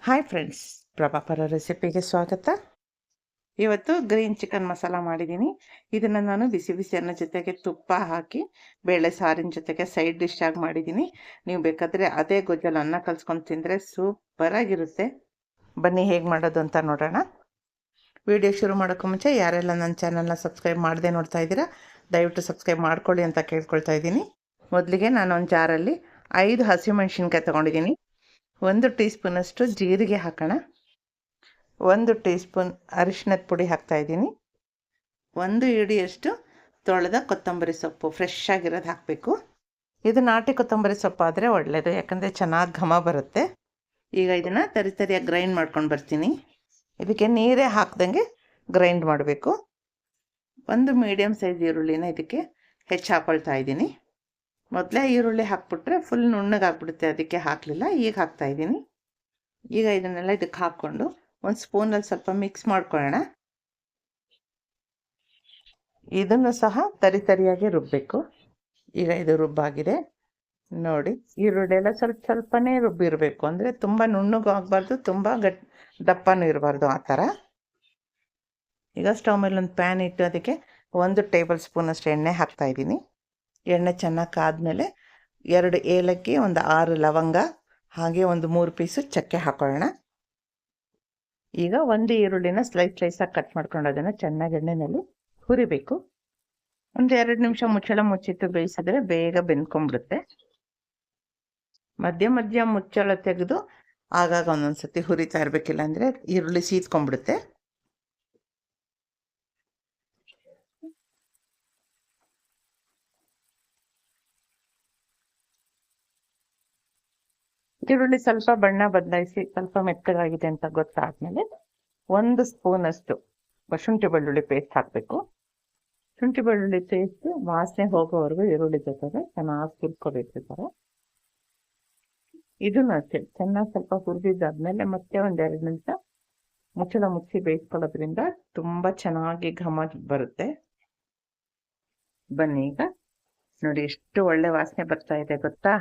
Hi friends, ಪ್ರಭಾಪರ ರೆಸಿಪಿಗೆ ಸ್ವಾಗತ. ಇವತ್ತು green chicken masala ಮಾಡಿದ್ದೀನಿ. ಇದನ್ನು ನಾನು ಬಿಸಿ ಬಿಸಿ ಅನ್ನ ಜೊತೆಗೆ ತುಪ್ಪ ಹಾಕಿ ಬೇಳೆ ಸಾರಿನ ಜೊತೆಗೆ ಸೈಡ್ ಡಿಶ್ ಆಗಿ ಮಾಡಿದ್ದೀನಿ. ನೀವು ಬೇಕಾದರೆ ಅದೇ ಗೊಜ್ಜಲ್ಲಿ ಅನ್ನ ಕಲ್ಸ್ಕೊಂಡು ತಿಂದರೆ ಸೂಪರಾಗಿರುತ್ತೆ. ಬನ್ನಿ ಹೇಗೆ ಮಾಡೋದು ಅಂತ ನೋಡೋಣ. ವಿಡಿಯೋ ಶುರು ಮಾಡೋಕ್ಕೂ ಮುಂಚೆ ಯಾರೆಲ್ಲ ನನ್ನ ಚಾನಲ್ನ ಸಬ್ಸ್ಕ್ರೈಬ್ ಮಾಡದೆ ನೋಡ್ತಾ ಇದ್ದೀರಾ, ದಯವಿಟ್ಟು ಸಬ್ಸ್ಕ್ರೈಬ್ ಮಾಡ್ಕೊಳ್ಳಿ ಅಂತ ಕೇಳ್ಕೊಳ್ತಾ ಇದ್ದೀನಿ. ಮೊದಲಿಗೆ ನಾನು ಒಂದು ಜಾರಲ್ಲಿ 5 ಹಸಿಮೆಣಸಿನ್ಕಾಯಿ ತೊಗೊಂಡಿದ್ದೀನಿ. 1 ಟೀ ಸ್ಪೂನಷ್ಟು ಜೀರಿಗೆ ಹಾಕೋಣ. 1 ಟೀ ಸ್ಪೂನ್ ಅರಿಶಿಣದ ಪುಡಿ ಹಾಕ್ತಾಯಿದ್ದೀನಿ. 1 ಹಿಡಿಯಷ್ಟು ತೊಳೆದ ಕೊತ್ತಂಬರಿ ಸೊಪ್ಪು ಫ್ರೆಶ್ ಆಗಿರೋದು ಹಾಕಬೇಕು. ಇದು ನಾಟಿ ಕೊತ್ತಂಬರಿ ಸೊಪ್ಪು ಆದರೆ ಒಳ್ಳೆಯದು, ಯಾಕಂದರೆ ಚೆನ್ನಾಗಿ ಘಮ ಬರುತ್ತೆ. ಈಗ ಇದನ್ನು ತರಿಯಾಗಿ ಗ್ರೈಂಡ್ ಮಾಡ್ಕೊಂಡು ಬರ್ತೀನಿ. ಇದಕ್ಕೆ ನೀರೇ ಹಾಕ್ದಂಗೆ ಗ್ರೈಂಡ್ ಮಾಡಬೇಕು. 1 ಮೀಡಿಯಮ್ ಸೈಜ್ ಈರುಳ್ಳಿನ ಇದಕ್ಕೆ ಹೆಚ್ಚು ಹಾಕ್ಕೊಳ್ತಾ ಇದ್ದೀನಿ. ಮೊದಲೇ ಈರುಳ್ಳಿ ಹಾಕ್ಬಿಟ್ರೆ ಫುಲ್ ನುಣ್ಣಗಾಗ್ಬಿಡುತ್ತೆ, ಅದಕ್ಕೆ ಹಾಕಲಿಲ್ಲ. ಈಗ ಹಾಕ್ತಾಯಿದ್ದೀನಿ. ಈಗ ಇದನ್ನೆಲ್ಲ ಇದಕ್ಕೆ ಹಾಕ್ಕೊಂಡು ಒಂದು ಸ್ಪೂನಲ್ಲಿ ಸ್ವಲ್ಪ ಮಿಕ್ಸ್ ಮಾಡ್ಕೊಳ್ಳೋಣ. ಇದನ್ನು ಸಹ ತರಿಯಾಗಿ ರುಬ್ಬಬೇಕು. ಈಗ ಇದು ರುಬ್ಬಾಗಿದೆ ನೋಡಿ. ಈರುಳ್ಳಿ ಎಲ್ಲ ಸ್ವಲ್ಪನೇ ರುಬ್ಬಿರಬೇಕು, ಅಂದರೆ ತುಂಬ ನುಣ್ಣಗೂ ಆಗಬಾರ್ದು, ತುಂಬ ದಪ್ಪನೂ ಇರಬಾರ್ದು, ಆ ಥರ. ಈಗ ಸ್ಟವ್ ಮೇಲೆ ಒಂದು ಪ್ಯಾನ್ ಇಟ್ಟು ಅದಕ್ಕೆ 1 ಟೇಬಲ್ ಸ್ಪೂನಷ್ಟು ಎಣ್ಣೆ ಹಾಕ್ತಾಯಿದ್ದೀನಿ. ಎಣ್ಣೆ ಚೆನ್ನಾಗಿ ಕಾದ್ಮೇಲೆ 2 ಏಲಕ್ಕಿ, ಒಂದು 6 ಲವಂಗ, ಹಾಗೆ ಒಂದು 3 ಪೀಸು ಚಕ್ಕೆ ಹಾಕೊಳ್ಳೋಣ. ಈಗ 1 ಈರುಳ್ಳಿನ ಸ್ಲೈಸಾಗಿ ಕಟ್ ಮಾಡ್ಕೊಂಡು ಅದನ್ನು ಚೆನ್ನಾಗಿ ಎಣ್ಣೆಯಲ್ಲಿ ಹುರಿಬೇಕು. ಒಂದು 2 ನಿಮಿಷ ಮುಚ್ಚಳ ಮುಚ್ಚಿಟ್ಟು ಬೇಯಿಸಿದ್ರೆ ಬೇಗ ಬೆಂದ್ಕೊಂಡ್ಬಿಡುತ್ತೆ. ಮಧ್ಯ ಮುಚ್ಚಳ ತೆಗೆದು ಆಗಾಗ ಒಂದೊಂದು ಸತಿ ಹುರಿತಾ ಇರಬೇಕಿಲ್ಲ ಅಂದರೆ ಈರುಳ್ಳಿ ಸೀದ್ಕೊಂಡ್ಬಿಡುತ್ತೆ. ಈರುಳ್ಳಿ ಸ್ವಲ್ಪ ಬಣ್ಣ ಬದಲಾಯಿಸಿ ಸ್ವಲ್ಪ ಮೆತ್ತಗಾಗಿದೆ ಅಂತ ಗೊತ್ತಾದ್ಮೇಲೆ 1 ಸ್ಪೂನಷ್ಟು ಶುಂಠಿ ಬೆಳ್ಳುಳ್ಳಿ ಪೇಸ್ಟ್ ಹಾಕಬೇಕು. ಶುಂಠಿ ಬೆಳ್ಳುಳ್ಳಿ ಪೇಸ್ಟ್ ವಾಸನೆ ಹೋಗೋವರೆಗೂ ಈರುಳ್ಳಿ ಜೊತೆಗೆ ಚೆನ್ನಾಗಿ ಹುರ್ಕೋಬೇಕು. ಥರ ಇದನ್ನು ಅಷ್ಟೇ ಚೆನ್ನಾಗಿ ಸ್ವಲ್ಪ ಹುರಿದಿದ್ದಾದ್ಮೇಲೆ ಮತ್ತೆ 1-2 ನಿಮಿಷ ಮುಚ್ಚಳ ಮುಚ್ಚಿ ಬೇಯಿಸ್ಕೊಳ್ಳೋದ್ರಿಂದ ತುಂಬ ಚೆನ್ನಾಗಿ ಘಮ ಬರುತ್ತೆ. ಬನ್ನಿ, ಈಗ ನೋಡಿ ಎಷ್ಟು ಒಳ್ಳೆ ವಾಸನೆ ಬರ್ತಾ ಇದೆ ಗೊತ್ತಾ.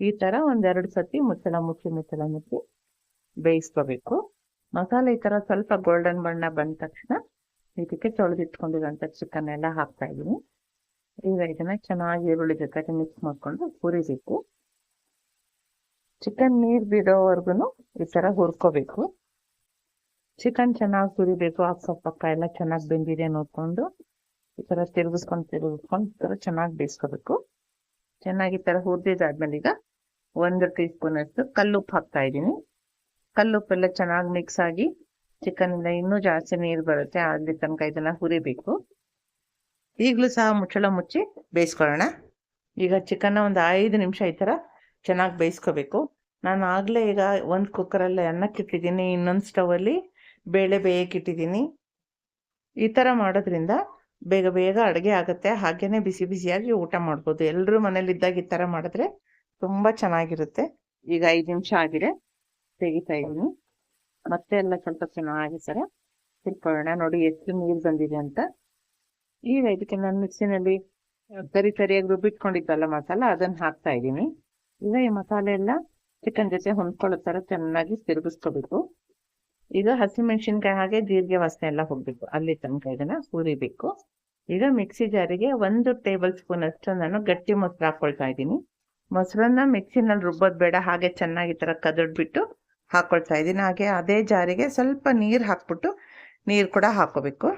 ಈ ಥರ 1-2 ಸತಿ ಮುಚ್ಚಳ ಮುಚ್ಚಿ ಬೇಯಿಸ್ಕೋಬೇಕು. ಮಸಾಲೆ ಈ ಥರ ಸ್ವಲ್ಪ ಗೋಲ್ಡನ್ ಬಣ್ಣ ಬಂದ ತಕ್ಷಣ ಇದಕ್ಕೆ ತೊಳೆದಿಟ್ಕೊಂಡಿರೋಂಥ ಚಿಕನ್ ಎಲ್ಲ ಹಾಕ್ತಾ ಇದ್ದೀನಿ. ಈಗ ಇದನ್ನ ಚೆನ್ನಾಗಿ ಈರುಳ್ಳಿ ಜೊತೆಗೆ ಮಿಕ್ಸ್ ಮಾಡಿಕೊಂಡು ಹುರಿಬೇಕು. ಚಿಕನ್ ನೀರು ಬಿಡೋವರೆಗೂ ಈ ಥರ ಹುರ್ಕೋಬೇಕು. ಚಿಕನ್ ಚೆನ್ನಾಗಿ ಹುರಿಬೇಕು. ಅಕ್ಕಪಕ್ಕ ಎಲ್ಲ ಚೆನ್ನಾಗಿ ಬೆಂದಿದೆ ನೋಡಿಕೊಂಡು ಈ ಥರ ತಿರುಗಿಸ್ಕೊಂಡು ಈ ಥರ ಚೆನ್ನಾಗಿ ಬೇಯಿಸ್ಕೋಬೇಕು. ಚೆನ್ನಾಗಿ ಈ ಥರ ಹುರಿದಿದ್ದಾದ್ಮೇಲೆ ಈಗ 1 ಟೀ ಸ್ಪೂನಷ್ಟು ಕಲ್ಲುಪ್ಪು ಹಾಕ್ತಾ ಇದ್ದೀನಿ. ಕಲ್ಲುಪ್ಪೆಲ್ಲ ಚೆನ್ನಾಗಿ ಮಿಕ್ಸ್ ಆಗಿ ಚಿಕನಿಂದ ಇನ್ನೂ ಜಾಸ್ತಿ ನೀರು ಬರುತ್ತೆ, ಅಲ್ಲಿ ತನಕ ಇದನ್ನು ಹುರಿಬೇಕು. ಈಗಲೂ ಸಹ ಮುಚ್ಚಳ ಮುಚ್ಚಿ ಬೇಯಿಸ್ಕೊಳ್ಳೋಣ. ಈಗ ಚಿಕನ್ನ ಒಂದು 5 ನಿಮಿಷ ಈ ಥರ ಚೆನ್ನಾಗಿ ಬೇಯಿಸ್ಕೋಬೇಕು. ನಾನು ಆಗಲೇ ಈಗ ಒಂದು ಕುಕ್ಕರಲ್ಲಿ ಅನ್ನಕ್ಕಿಟ್ಟಿದ್ದೀನಿ, ಇನ್ನೊಂದು ಸ್ಟವಲ್ಲಿ ಬೇಳೆ ಬೇಯಕ್ಕಿಟ್ಟಿದ್ದೀನಿ. ಈ ಥರ ಮಾಡೋದ್ರಿಂದ ಬೇಗ ಅಡುಗೆ ಆಗುತ್ತೆ, ಹಾಗೇನೆ ಬಿಸಿ ಬಿಸಿಯಾಗಿ ಊಟ ಮಾಡ್ಬೋದು. ಎಲ್ಲರೂ ಮನೇಲಿದ್ದಾಗ ಈ ಥರ ಮಾಡಿದ್ರೆ ತುಂಬ ಚೆನ್ನಾಗಿರುತ್ತೆ. ಈಗ 5 ನಿಮಿಷ ಆಗಿದೆ, ತೆಗಿತಾ ಇದ್ದೀನಿ. ಮತ್ತೆ ಎಲ್ಲ ಸ್ವಲ್ಪ ಚೆನ್ನಾಗಿ ಸರ ತಿಳ್ಕೊಳ್ಳೋಣ. ನೋಡಿ ಎಷ್ಟು ನೀರು ಬಂದಿದೆ ಅಂತ. ಈಗ ಇದಕ್ಕೆ ನಾನು ಮಿಕ್ಸಿನಲ್ಲಿ ತರಿಯಾಗಿ ರುಬ್ಬಿಟ್ಕೊಂಡಿದ್ದಲ್ಲ ಮಸಾಲ, ಅದನ್ನು ಹಾಕ್ತಾ ಇದ್ದೀನಿ. ಈಗ ಈ ಮಸಾಲೆ ಎಲ್ಲ ಚಿಕನ್ ಜೊತೆ ಹೊಂದ್ಕೊಳ್ಳೋ ಥರ ಚೆನ್ನಾಗಿ ತಿರುಗಿಸ್ಕೋಬೇಕು. ಈಗ ಹಸಿಮೆಣಸಿನ್ಕಾಯಿ ಹಾಗೆ ಜೀರಿಗೆ ವಾಸನೆ ಎಲ್ಲ ಹೋಗ್ಬೇಕು, ಅಲ್ಲಿ ತನಕ ಇದನ್ನ ಹುರಿಬೇಕು. ಈಗ ಮಿಕ್ಸಿ ಜಾರಿಗೆ 1 ಟೇಬಲ್ ಸ್ಪೂನ್ ಅಷ್ಟು ನಾನು ಗಟ್ಟಿ ಮೊಸರು ಹಾಕ್ಕೊಳ್ತಾ ಇದ್ದೀನಿ. ಮೊಸರನ್ನ ಮಿಕ್ಸಿನಲ್ಲಿ ರುಬ್ಬೋದು ಬೇಡ, ಹಾಗೆ ಚೆನ್ನಾಗಿ ಈ ಥರ ಕದಡ್ಬಿಟ್ಟು ಹಾಕ್ಕೊಳ್ತಾ ಇದ್ದೀನಿ. ಹಾಗೆ ಅದೇ ಜಾರಿಗೆ ಸ್ವಲ್ಪ ನೀರು ಹಾಕ್ಬಿಟ್ಟು ನೀರು ಕೂಡ ಹಾಕೋಬೇಕು.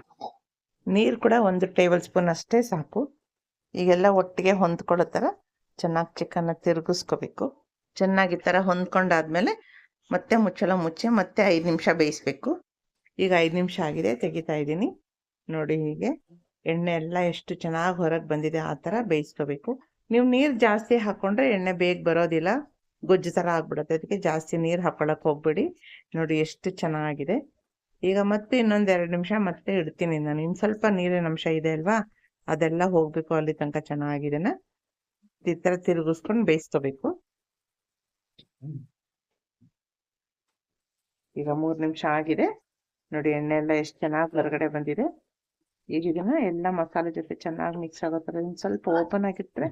ನೀರು ಕೂಡ 1 ಟೇಬಲ್ ಸ್ಪೂನ್ ಅಷ್ಟೇ ಸಾಕು. ಈಗೆಲ್ಲ ಒಟ್ಟಿಗೆ ಹೊಂದ್ಕೊಳ್ಳೋ ಥರ ಚೆನ್ನಾಗಿ ಚಿಕನ್ನ ತಿರುಗಿಸ್ಕೋಬೇಕು. ಚೆನ್ನಾಗಿ ಈ ಥರ ಹೊಂದ್ಕೊಂಡಾದ್ಮೇಲೆ ಮತ್ತೆ ಮುಚ್ಚಳ ಮುಚ್ಚಿ ಮತ್ತೆ 5 ನಿಮಿಷ ಬೇಯಿಸ್ಬೇಕು. ಈಗ 5 ನಿಮಿಷ ಆಗಿದೆ, ತೆಗಿತಾ ಇದ್ದೀನಿ. ನೋಡಿ ಹೀಗೆ ಎಣ್ಣೆ ಎಲ್ಲ ಎಷ್ಟು ಚೆನ್ನಾಗಿ ಹೊರಗೆ ಬಂದಿದೆ, ಆ ಥರ ಬೇಯಿಸ್ಕೋಬೇಕು. ನೀವು ನೀರು ಜಾಸ್ತಿ ಹಾಕ್ಕೊಂಡ್ರೆ ಎಣ್ಣೆ ಬೇಗ ಬರೋದಿಲ್ಲ, ಗೊಜ್ಜು ಥರ ಆಗ್ಬಿಡುತ್ತೆ. ಅದಕ್ಕೆ ಜಾಸ್ತಿ ನೀರು ಹಾಕ್ಕೊಳಕ್ಕೆ ಹೋಗ್ಬೇಡಿ. ನೋಡಿ ಎಷ್ಟು ಚೆನ್ನಾಗಿದೆ. ಈಗ ಮತ್ತೆ ಇನ್ನೊಂದು 2 ನಿಮಿಷ ಮತ್ತೆ ಇಡ್ತೀನಿ ನಾನು. ಇನ್ನು ಸ್ವಲ್ಪ ನೀರಿನ ಅಂಶ ಇದೆ ಅಲ್ವಾ, ಅದೆಲ್ಲ ಹೋಗಬೇಕು, ಅಲ್ಲಿ ತನಕ ಚೆನ್ನಾಗಿದೆನ ಈ ಥರ ತಿರುಗಿಸ್ಕೊಂಡು ಬೇಯಿಸ್ಕೋಬೇಕು. ಈಗ 3 ನಿಮಿಷ ಆಗಿದೆ ನೋಡಿ, ಎಣ್ಣೆ ಎಲ್ಲ ಎಷ್ಟು ಚೆನ್ನಾಗಿ ಹೊರಗಡೆ ಬಂದಿದೆ. ಈಗ ಇದನ್ನ ಎಲ್ಲ ಮಸಾಲೆ ಜೊತೆ ಚೆನ್ನಾಗಿ ಮಿಕ್ಸ್ ಆಗೋ ಥರ ಇನ್ನು ಸ್ವಲ್ಪ ಓಪನ್ ಆಗಿಟ್ಟರೆ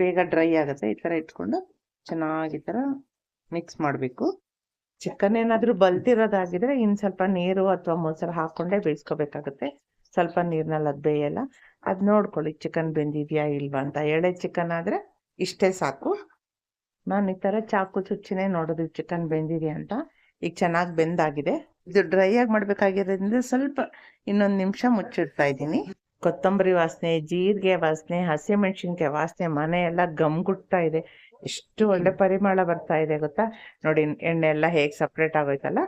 ಬೇಗ ಡ್ರೈ ಆಗುತ್ತೆ. ಈ ಥರ ಇಟ್ಕೊಂಡು ಚೆನ್ನಾಗಿ ಈ ಥರ ಮಿಕ್ಸ್ ಮಾಡಬೇಕು. ಚಿಕನ್ ಏನಾದ್ರೂ ಬಲ್ತಿರೋದಾಗಿದ್ರೆ ಇನ್ ಸ್ವಲ್ಪ ನೀರು ಅಥವಾ ಮೊಸರು ಹಾಕೊಂಡೇ ಬೇಯಿಸ್ಕೋಬೇಕಾಗುತ್ತೆ. ಸ್ವಲ್ಪ ನೀರ್ನಲ್ಲಿ ಅದ್ ಬೇಯಲ್ಲ. ಅದ್ ನೋಡ್ಕೊಳ್ಳಿ ಚಿಕನ್ ಬೆಂದಿದ್ಯಾ ಇಲ್ವಾ ಅಂತ. ಎಳೆ ಚಿಕನ್ ಆದ್ರೆ ಇಷ್ಟೇ ಸಾಕು. ನಾನು ಈ ತರ ಚಾಕು ಚುಚ್ಚಿನೇ ನೋಡೋದು ಚಿಕನ್ ಬೆಂದಿದೆ ಅಂತ. ಈಗ ಚೆನ್ನಾಗಿ ಬೆಂದಾಗಿದೆ. ಇದು ಡ್ರೈ ಆಗಿ ಮಾಡ್ಬೇಕಾಗಿರೋದ್ರಿಂದ ಸ್ವಲ್ಪ ಇನ್ನೊಂದ್ ನಿಮಿಷ ಮುಚ್ಚಿಡ್ತಾ ಇದ್ದೀನಿ. ಕೊತ್ತಂಬರಿ ವಾಸನೆ, ಜೀರಿಗೆ ವಾಸನೆ, ಹಸಿಮೆಣಸಿನ್ಕಾಯಿ ವಾಸನೆ, ಮನೆ ಎಲ್ಲ ಗಮ್ಗುಟ್ತಾ ಇದೆ. ಎಷ್ಟು ಒಳ್ಳೆ ಪರಿಮಳ ಬರ್ತಾ ಇದೆ ಗೊತ್ತಾ. ನೋಡಿ ಎಣ್ಣೆ ಎಲ್ಲ ಹೇಗ್ ಸಪ್ರೇಟ್ ಆಗೋಯ್ತಲ್ಲ,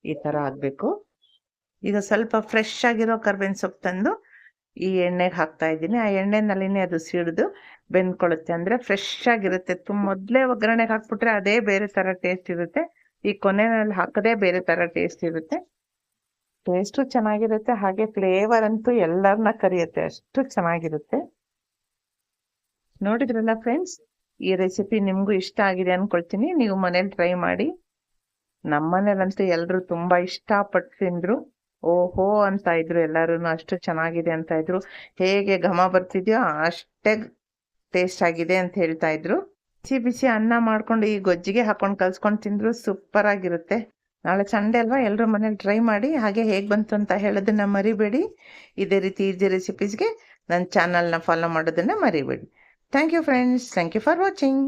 ಈ ತರ ಆಗ್ಬೇಕು. ಈಗ ಸ್ವಲ್ಪ ಫ್ರೆಶ್ ಆಗಿರೋ ಕರ್ಬೇವಿನ ಸೊಪ್ಪು ತಂದು ಈ ಎಣ್ಣೆಗೆ ಹಾಕ್ತಾ ಇದ್ದೀನಿ. ಆ ಎಣ್ಣೆನಲ್ಲಿನೇ ಅದು ಸಿಡಿದು ಬೆಂದ್ಕೊಳ್ಳುತ್ತೆ. ಅಂದ್ರೆ ಫ್ರೆಶ್ ಆಗಿರುತ್ತೆ. ಮೊದಲೇ ಒಗ್ಗರಣೆಗೆ ಹಾಕ್ಬಿಟ್ರೆ ಅದೇ ಬೇರೆ ತರ ಟೇಸ್ಟ್ ಇರುತ್ತೆ. ಈ ಕೊನೆಯಲ್ಲಿ ಹಾಕದೇ ಬೇರೆ ತರ ಟೇಸ್ಟ್ ಇರುತ್ತೆ. ಟೇಸ್ಟು ಚೆನ್ನಾಗಿರುತ್ತೆ, ಹಾಗೆ ಫ್ಲೇವರ್ ಅಂತೂ ಎಲ್ಲರನ್ನ ಕರಿಯುತ್ತೆ, ಅಷ್ಟು ಚೆನ್ನಾಗಿರುತ್ತೆ. ನೋಡಿದ್ರಲ್ಲ ಫ್ರೆಂಡ್ಸ್, ಈ ರೆಸಿಪಿ ನಿಮ್ಗೂ ಇಷ್ಟ ಆಗಿದೆ ಅನ್ಕೊಳ್ತೀನಿ. ನೀವು ಮನೇಲಿ ಟ್ರೈ ಮಾಡಿ. ನಮ್ಮನೇಲಂತೂ ಎಲ್ರು ತುಂಬಾ ಇಷ್ಟಪಟ್ಟು ತಿಂದ್ರು. ಓಹೋ ಅಂತ ಇದ್ರು ಎಲ್ಲಾರು, ಅಷ್ಟು ಚೆನ್ನಾಗಿದೆ ಅಂತ ಇದ್ರು. ಹೇಗೆ ಘಮ ಬರ್ತಿದ್ಯೋ ಅಷ್ಟೇ ಟೇಸ್ಟ್ ಆಗಿದೆ ಅಂತ ಹೇಳ್ತಾ ಇದ್ರು. ಬಿಸಿ ಬಿಸಿ ಅನ್ನ ಮಾಡ್ಕೊಂಡು ಈ ಗೊಜ್ಜಿಗೆ ಹಾಕೊಂಡು ಕಲ್ಸ್ಕೊಂಡು ತಿಂದ್ರು ಸೂಪರ್ ಆಗಿರುತ್ತೆ. ನಾಳೆ ಸಂಡೇ ಅಲ್ವಾ, ಎಲ್ಲರೂ ಮನೇಲಿ ಟ್ರೈ ಮಾಡಿ. ಹಾಗೆ ಹೇಗೆ ಬಂತು ಅಂತ ಹೇಳೋದನ್ನ ಮರಿಬೇಡಿ. ಇದೇ ರೀತಿ ಈಸಿ ರೆಸಿಪೀಸ್ಗೆ ನನ್ನ ಚಾನಲ್ನ ಫಾಲೋ ಮಾಡೋದನ್ನ ಮರಿಬೇಡಿ. Thank you friends, thank you for watching.